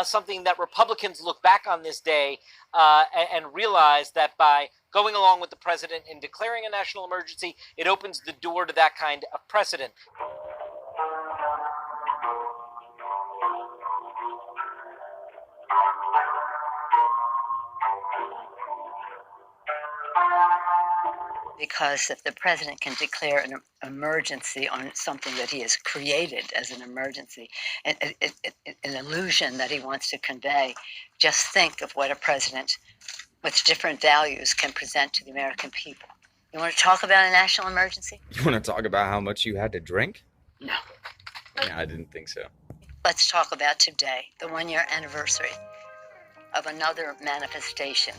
something that Republicans look back on this day and realize that by going along with the president in declaring a national emergency, it opens the door to that kind of precedent. Because if the president can declare an emergency on something that he has created as an emergency, an illusion that he wants to convey, just think of what a president with different values can present to the American people. You want to talk about a national emergency? You want to talk about how much you had to drink? No. Yeah, I didn't think so. Let's talk about today, the one-year anniversary of another manifestation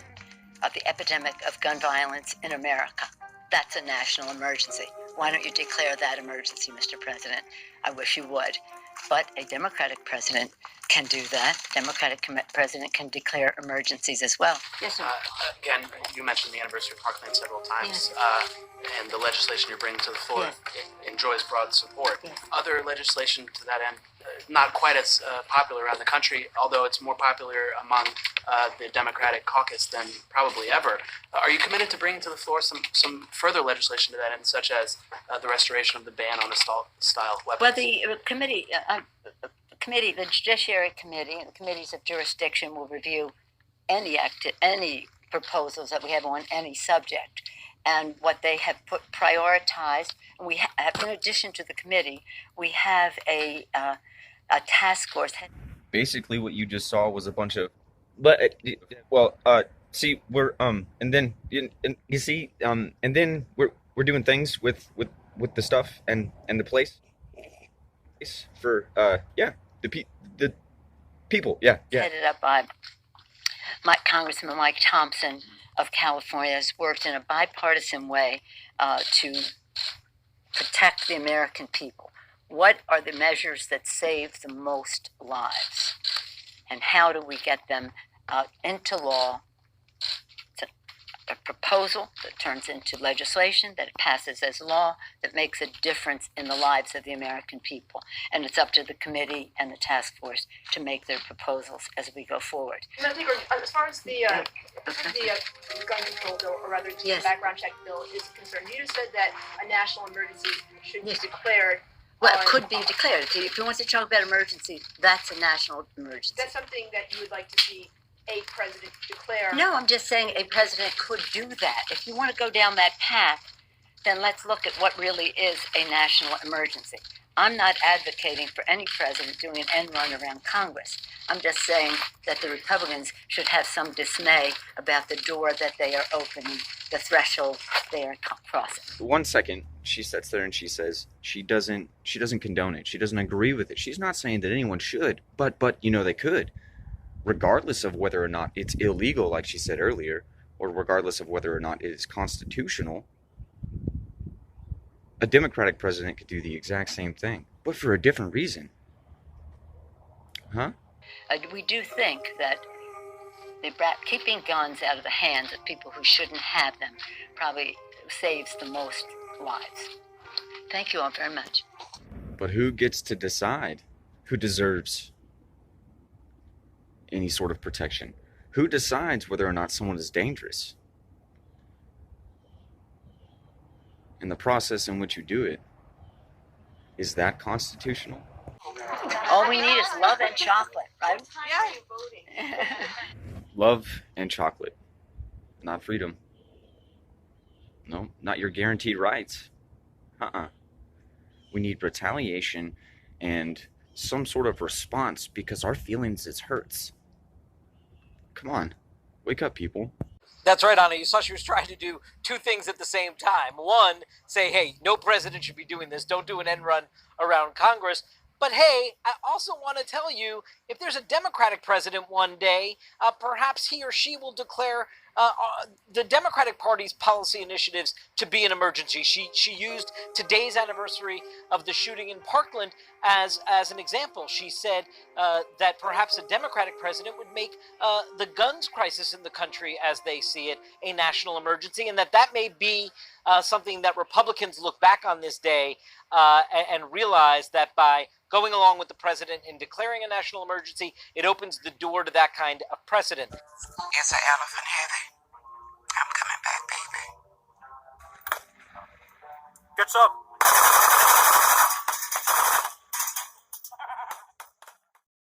of the epidemic of gun violence in America. That's a national emergency. Why don't you declare that emergency, Mr. President? I wish you would. But a Democratic president can do that. Democratic president can declare emergencies as well. Yes, sir. Again, you mentioned the anniversary of Parkland several times, and the legislation you're bringing to the floor enjoys broad support. Yes. Other legislation to that end, not quite as popular around the country, although it's more popular among the Democratic caucus than probably ever. Are you committed to bringing to the floor some further legislation to that end, such as the restoration of the ban on assault-style weapons? Well, the committee, the Judiciary Committee and the committees of jurisdiction will review any proposals that we have on any subject. And what they have prioritized, and we have, in addition to the committee, we have a task force. Basically, what you just saw was a bunch of, see, we're and then you see, and then we're doing things with the stuff and the place for the people, Headed up by Congressman Mike Thompson of California, has worked in a bipartisan way to protect the American people. What are the measures that save the most lives? And how do we get them into law? It's a proposal that turns into legislation, that passes as law, that makes a difference in the lives of the American people. And it's up to the committee and the task force to make their proposals as we go forward. Madam Speaker, as far as the gun control bill, or rather the background check bill is concerned, you just said that a national emergency should be declared. Well, it could be declared. If you want to talk about emergency, that's a national emergency. That's something that you would like to see a president declare. No, I'm just saying a president could do that. If you want to go down that path, then let's look at what really is a national emergency. I'm not advocating for any president doing an end run around Congress. I'm just saying that the Republicans should have some dismay about the door that they are opening, the threshold they are crossing. 1 second, she sits there and she says she doesn't condone it. She doesn't agree with it. She's not saying that anyone should, but they could, regardless of whether or not it's illegal, like she said earlier, or regardless of whether or not it is constitutional. A Democratic president could do the exact same thing, but for a different reason. Huh? We do think that keeping guns out of the hands of people who shouldn't have them probably saves the most lives. Thank you all very much. But who gets to decide who deserves any sort of protection? Who decides whether or not someone is dangerous? And the process in which you do it, is that constitutional? All we need is love and chocolate, right? Yeah. Love and chocolate, not freedom. No, not your guaranteed rights. We need retaliation and some sort of response because our feelings is hurts. Come on, wake up, people. That's right, Anna. You saw she was trying to do two things at the same time. One, say, hey, no president should be doing this. Don't do an end run around Congress. But hey, I also want to tell you, if there's a Democratic president one day, perhaps he or she will declare the Democratic Party's policy initiatives to be an emergency. She used today's anniversary of the shooting in Parkland as an example. She said that perhaps a Democratic president would make the guns crisis in the country, as they see it, a national emergency, and that may be something that Republicans look back on this day and realize that by going along with the president in declaring a national emergency, it opens the door to that kind of precedent. It's an elephant, Heather. I'm coming back, baby. Gets up.